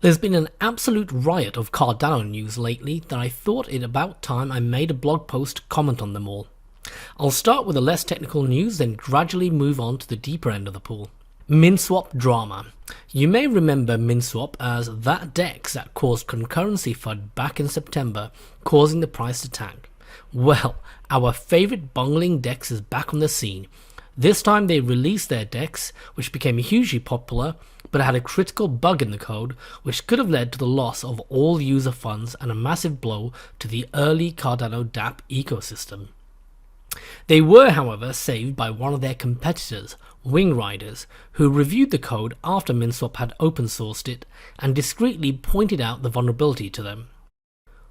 There's been an absolute riot of Cardano news lately that I thought it about time I made a blog post to comment on them all. I'll start with the less technical news, then gradually move on to the deeper end of the pool. Minswap drama. You may remember Minswap as that DEX that caused concurrency FUD back in September, causing the price to tank. Well, our favourite bungling DEX is back on the scene. This time they released their DEX, which became hugely popular, but had a critical bug in the code which could have led to the loss of all user funds and a massive blow to the early Cardano dApp ecosystem. They were, however, saved by one of their competitors, Wing Riders, who reviewed the code after Minswap had open sourced it and discreetly pointed out the vulnerability to them.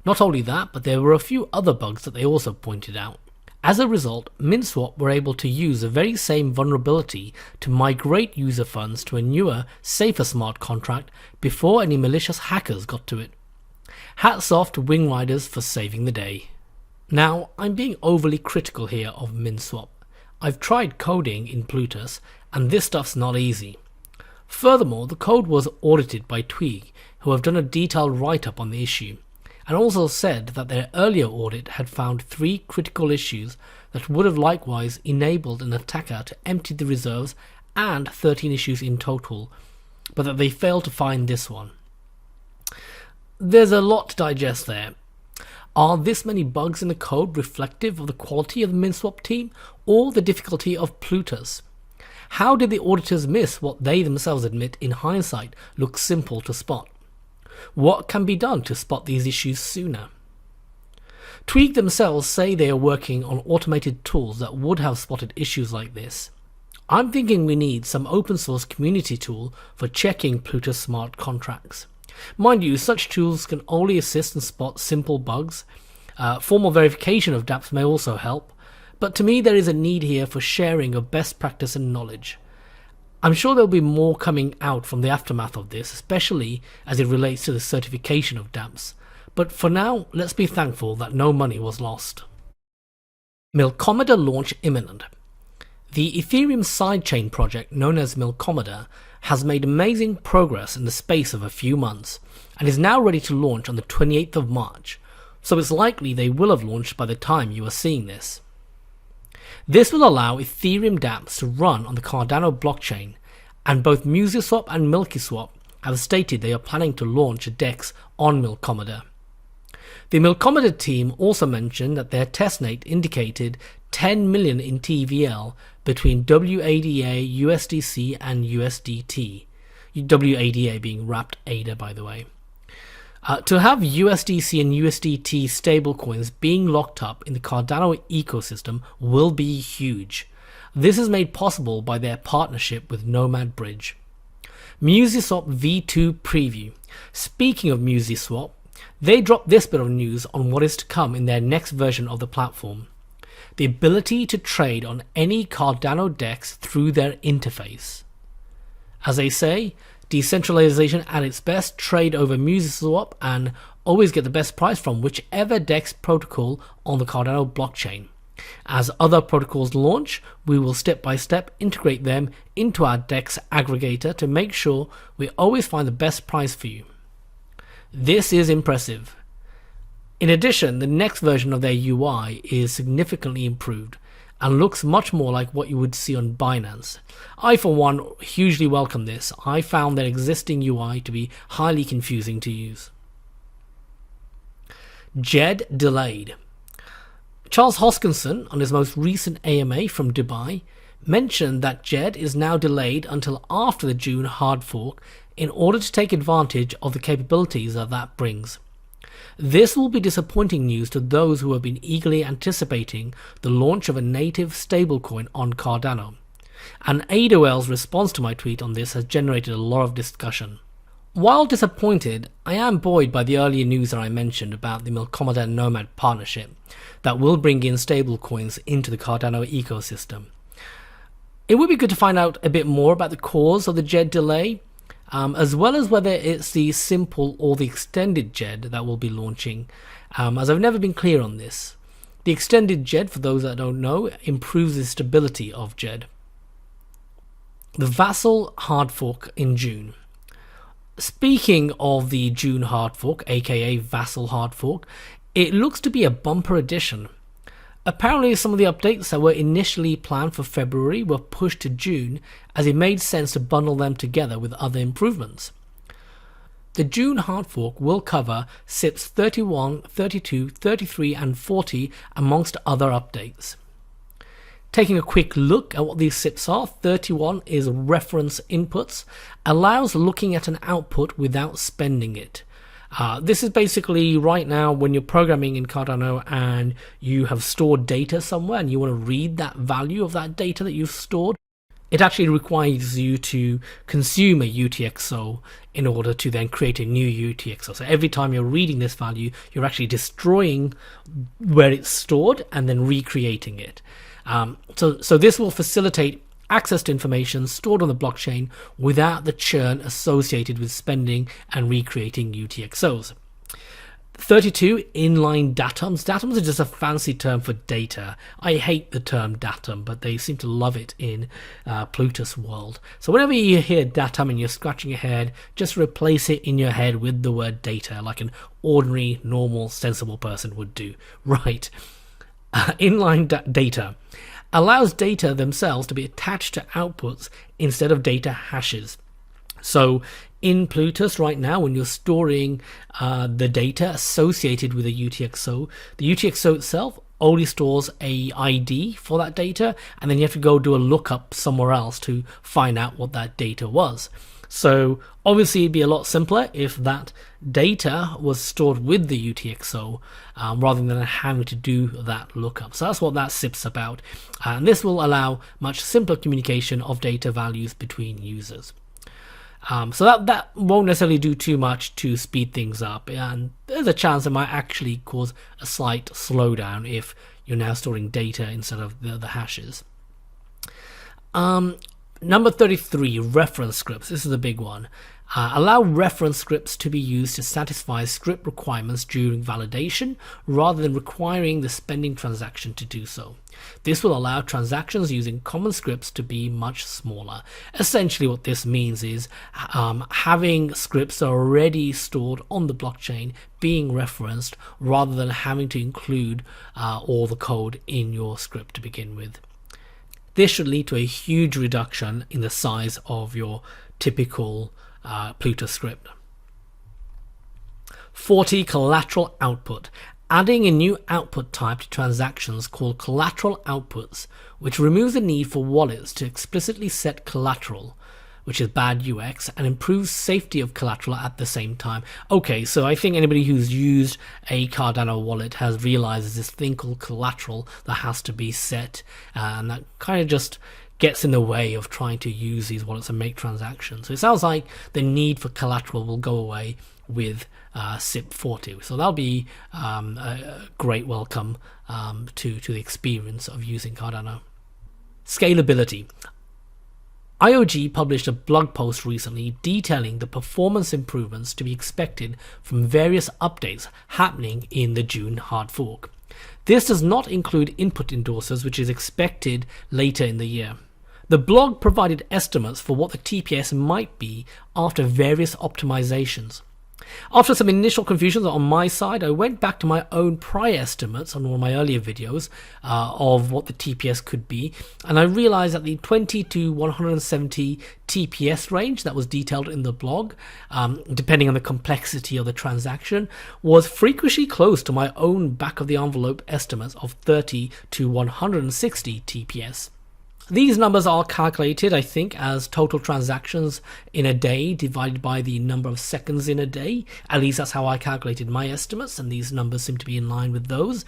Not only that, but there were a few other bugs that they also pointed out. As a result, Minswap were able to use the very same vulnerability to migrate user funds to a newer, safer smart contract before any malicious hackers got to it. Hats off to Wing Riders for saving the day. Now, I'm being overly critical here of Minswap. I've tried coding in Plutus, and this stuff's not easy. Furthermore, the code was audited by Tweak, who have done a detailed write-up on the issue, and also said that their earlier audit had found 3 critical issues that would have likewise enabled an attacker to empty the reserves, and 13 issues in total, but that they failed to find this one. There's a lot to digest there. Are this many bugs in the code reflective of the quality of the Minswap team, or the difficulty of Plutus? How did the auditors miss what they themselves admit in hindsight looks simple to spot? What can be done to spot these issues sooner? Tweak themselves say they are working on automated tools that would have spotted issues like this. I'm thinking we need some open source community tool for checking Plutus smart contracts. Mind you, such tools can only assist and spot simple bugs. Formal verification of dApps may also help, but to me there is a need here for sharing of best practice and knowledge. I'm sure there'll be more coming out from the aftermath of this, especially as it relates to the certification of dApps. But for now, let's be thankful that no money was lost. Milkomeda launch imminent. The Ethereum sidechain project known as Milkomeda has made amazing progress in the space of a few months, and is now ready to launch on the 28th of March, so it's likely they will have launched by the time you are seeing this. This will allow Ethereum dApps to run on the Cardano blockchain, and both Muesliswap and Milkomeda have stated they are planning to launch a DEX on Milkomeda. The Milkomeda team also mentioned that their testnet indicated 10 million in TVL between WADA, USDC and USDT, WADA being wrapped ADA by the way. To have USDC and USDT stablecoins being locked up in the Cardano ecosystem will be huge. This is made possible by their partnership with Nomad Bridge. Muesliswap V2 preview. Speaking of Muesliswap, they dropped this bit of news on what is to come in their next version of the platform. The ability to trade on any Cardano DEX through their interface. As they say, decentralization at its best, trade over Muesliswap and always get the best price from whichever DEX protocol on the Cardano blockchain. As other protocols launch, we will step by step integrate them into our DEX aggregator to make sure we always find the best price for you. This is impressive. In addition, the next version of their UI is significantly improved and looks much more like what you would see on Binance. I for one hugely welcome this. I found their existing UI to be highly confusing to use. Djed Delayed. Charles Hoskinson, on his most recent AMA from Dubai, mentioned that Djed is now delayed until after the June hard fork in order to take advantage of the capabilities that brings. This will be disappointing news to those who have been eagerly anticipating the launch of a native stablecoin on Cardano, and ADOL's response to my tweet on this has generated a lot of discussion. While disappointed, I am buoyed by the earlier news that I mentioned about the Milkomeda Nomad partnership that will bring in stablecoins into the Cardano ecosystem. It would be good to find out a bit more about the cause of the Djed delay, as well as whether it's the simple or the extended Djed that will be launching, as I've never been clear on this. The extended Djed, for those that don't know, improves the stability of Djed. The Vasil Hardfork in June. Speaking of the June hard fork, aka Vasil Hardfork, it looks to be a bumper edition. Apparently some of the updates that were initially planned for February were pushed to June, as it made sense to bundle them together with other improvements. The June hard fork will cover SIPs 31, 32, 33 and 40 amongst other updates. Taking a quick look at what these SIPs are, 31 is reference inputs, allows looking at an output without spending it. This is basically right now when you're programming in Cardano and you have stored data somewhere and you want to read that value of that data that you've stored. It actually requires you to consume a UTXO in order to then create a new UTXO. So every time you're reading this value, you're actually destroying where it's stored and then recreating it. So this will facilitate access to information stored on the blockchain without the churn associated with spending and recreating UTXOs. 32, inline datums. Datums are just a fancy term for data. I hate the term datum, but they seem to love it in Plutus world. So whenever you hear datum and you're scratching your head, just replace it in your head with the word data, like an ordinary, normal, sensible person would do. Right. Inline data allows data themselves to be attached to outputs instead of data hashes. So in Plutus right now, when you're storing the data associated with a UTXO, the UTXO itself only stores a ID for that data, and then you have to go do a lookup somewhere else to find out what that data was. So obviously it'd be a lot simpler if that data was stored with the UTXO rather than having to do that lookup. So that's what that SIP's about, and this will allow much simpler communication of data values between users. So that won't necessarily do too much to speed things up, and there's a chance it might actually cause a slight slowdown if you're now storing data instead of the hashes. Number 33, reference scripts. This is a big one. Allow reference scripts to be used to satisfy script requirements during validation rather than requiring the spending transaction to do so. This will allow transactions using common scripts to be much smaller. Essentially what this means is having scripts already stored on the blockchain being referenced rather than having to include all the code in your script to begin with. This should lead to a huge reduction in the size of your typical Plutus script. 40, collateral output. Adding a new output type to transactions called collateral outputs, which removes the need for wallets to explicitly set collateral, which is bad UX, and improves safety of collateral at the same time. Okay, so I think anybody who's used a Cardano wallet has realized there's this thing called collateral that has to be set, and that kind of just gets in the way of trying to use these wallets and make transactions. So it sounds like the need for collateral will go away with SIP 40. So that'll be a great welcome to the experience of using Cardano. Scalability. IOG published a blog post recently detailing the performance improvements to be expected from various updates happening in the June hard fork. This does not include input endorsers, which is expected later in the year. The blog provided estimates for what the TPS might be after various optimizations. After some initial confusions on my side, I went back to my own prior estimates on one of my earlier videos of what the TPS could be, and I realized that the 20 to 170 TPS range that was detailed in the blog, depending on the complexity of the transaction, was freakishly close to my own back-of-the-envelope estimates of 30 to 160 TPS. These numbers are calculated, I think, as total transactions in a day divided by the number of seconds in a day. At least that's how I calculated my estimates, and these numbers seem to be in line with those.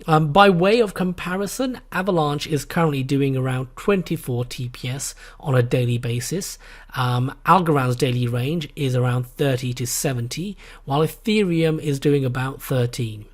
By way of comparison, Avalanche is currently doing around 24 TPS on a daily basis. Algorand's daily range is around 30 to 70, while Ethereum is doing about 13.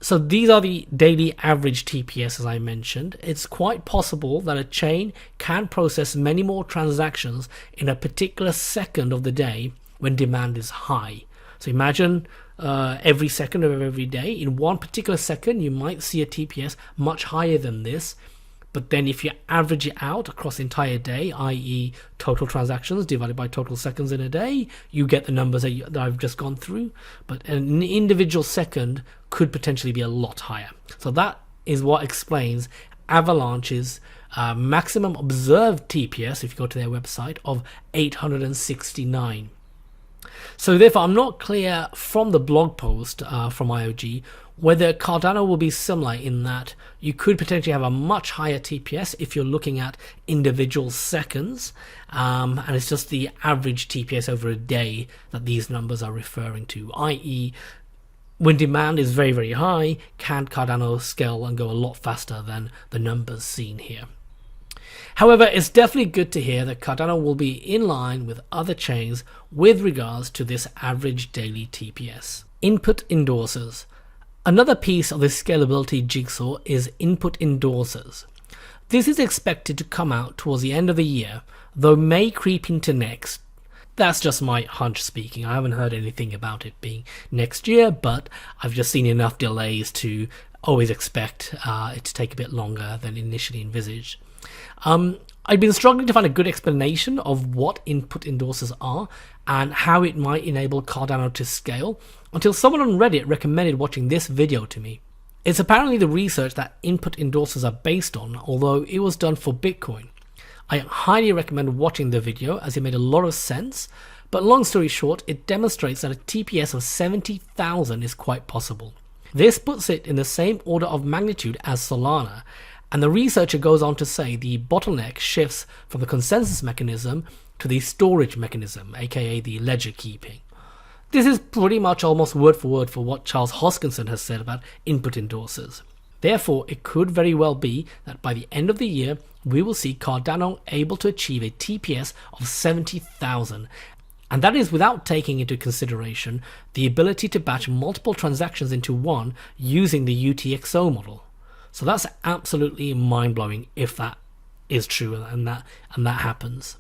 So these are the daily average TPS, as I mentioned. It's quite possible that a chain can process many more transactions in a particular second of the day when demand is high. So imagine every second of every day. In one particular second, you might see a TPS much higher than this But then if you average it out across the entire day, i.e. total transactions divided by total seconds in a day, you get the numbers that I've just gone through. But an individual second could potentially be a lot higher. So that is what explains Avalanche's maximum observed TPS, if you go to their website, of 869. So therefore, I'm not clear from the blog post from IOG whether Cardano will be similar in that you could potentially have a much higher TPS if you're looking at individual seconds, and it's just the average TPS over a day that these numbers are referring to, i.e. when demand is very, very high, can Cardano scale and go a lot faster than the numbers seen here? However, it's definitely good to hear that Cardano will be in line with other chains with regards to this average daily TPS. Input endorsers. Another piece of the scalability jigsaw is input endorsers. This is expected to come out towards the end of the year, though may creep into next. That's just my hunch speaking. I haven't heard anything about it being next year, but I've just seen enough delays to always expect it to take a bit longer than initially envisaged. I've been struggling to find a good explanation of what input endorsers are and how it might enable Cardano to scale until someone on Reddit recommended watching this video to me. It's apparently the research that input endorsers are based on, although it was done for Bitcoin. I highly recommend watching the video as it made a lot of sense, but long story short, it demonstrates that a TPS of 70,000 is quite possible. This puts it in the same order of magnitude as Solana, and the researcher goes on to say the bottleneck shifts from the consensus mechanism to the storage mechanism, aka the ledger keeping. This is pretty much almost word for word for what Charles Hoskinson has said about input endorsers. Therefore, it could very well be that by the end of the year, we will see Cardano able to achieve a TPS of 70,000. And that is without taking into consideration the ability to batch multiple transactions into one using the UTXO model. So that's absolutely mind-blowing if that is true and that happens.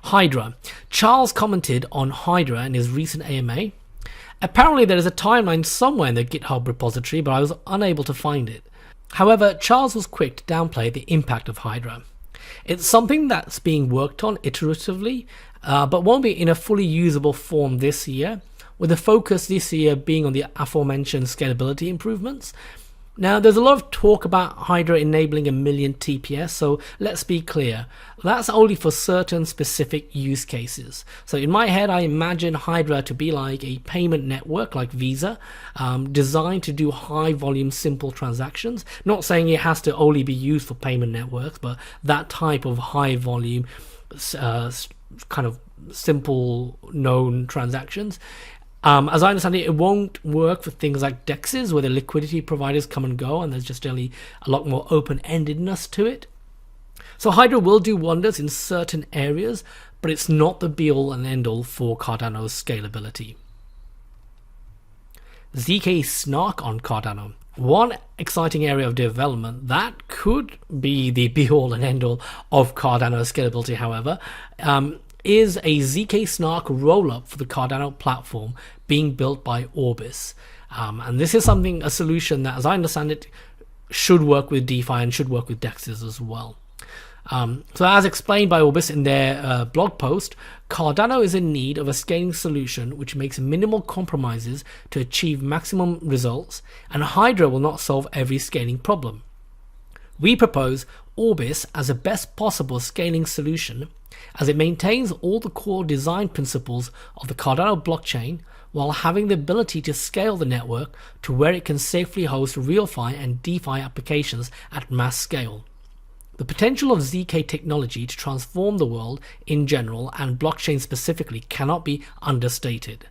Hydra. Charles commented on Hydra in his recent AMA. Apparently there is a timeline somewhere in the GitHub repository, but I was unable to find it. However, Charles was quick to downplay the impact of Hydra. It's something that's being worked on iteratively, but won't be in a fully usable form this year, with the focus this year being on the aforementioned scalability improvements. Now, there's a lot of talk about Hydra enabling 1 million TPS, so let's be clear. That's only for certain specific use cases. So in my head, I imagine Hydra to be like a payment network like Visa, designed to do high volume, simple transactions. Not saying it has to only be used for payment networks, but that type of high volume, kind of simple known transactions. As I understand it, it won't work for things like DEXs where the liquidity providers come and go and there's just generally a lot more open-endedness to it. So Hydra will do wonders in certain areas, but it's not the be-all and end-all for Cardano's scalability. zkSnark on Cardano. One exciting area of development that could be the be-all and end-all of Cardano's scalability, however, is a zkSnark rollup for the Cardano platform being built by Orbis. And this is a solution that, as I understand it, should work with DeFi and should work with DEXs as well. So as explained by Orbis in their blog post, Cardano is in need of a scaling solution which makes minimal compromises to achieve maximum results, and Hydra will not solve every scaling problem. We propose Orbis as a best possible scaling solution, as it maintains all the core design principles of the Cardano blockchain while having the ability to scale the network to where it can safely host RealFi and DeFi applications at mass scale. The potential of zk technology to transform the world in general and blockchain specifically cannot be understated.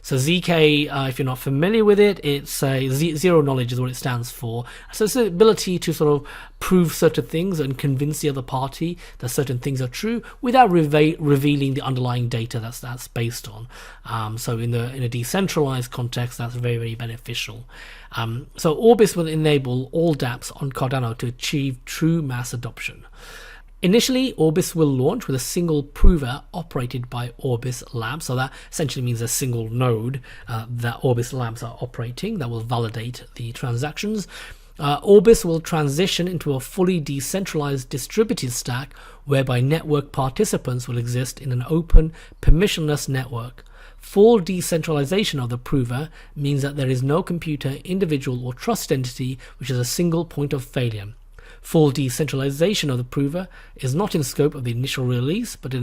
So zk, if you're not familiar with it, it's zero knowledge is what it stands for. So it's the ability to sort of prove certain things and convince the other party that certain things are true without revealing the underlying data that's based on. So in a decentralized context, that's very, very beneficial. So Orbis will enable all dApps on Cardano to achieve true mass adoption. Initially, Orbis will launch with a single prover operated by Orbis Labs. So that essentially means a single node that Orbis Labs are operating that will validate the transactions. Orbis will transition into a fully decentralized distributed stack whereby network participants will exist in an open, permissionless network. Full decentralization of the prover means that there is no computer, individual, or trust entity which is a single point of failure. Full decentralization of the prover is not in scope of the initial release, but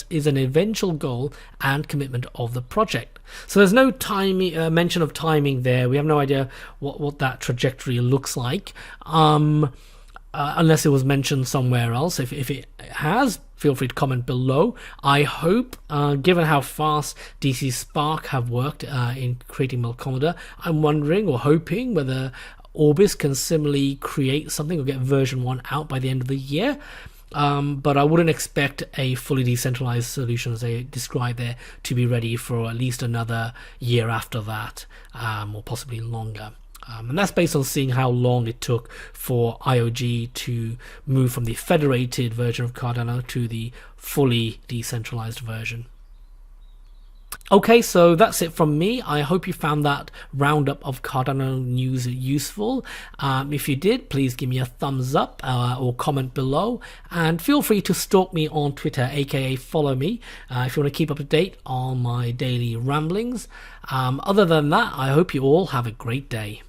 is an eventual goal and commitment of the project. So there's no timing, mention of timing there. We have no idea what that trajectory looks like, unless it was mentioned somewhere else. If it has, feel free to comment below. I hope, given how fast zkSnark have worked in creating Milkomeda, I'm wondering or hoping whether Orbis can similarly create something or get version 1 out by the end of the year. But I wouldn't expect a fully decentralized solution, as they describe there, to be ready for at least another year after that, or possibly longer. And that's based on seeing how long it took for IOG to move from the federated version of Cardano to the fully decentralized version. Okay, so that's it from me. I hope you found that roundup of Cardano news useful. If you did, please give me a thumbs up or comment below, and feel free to stalk me on Twitter, aka follow me, if you want to keep up to date on my daily ramblings. Other than that, I hope you all have a great day.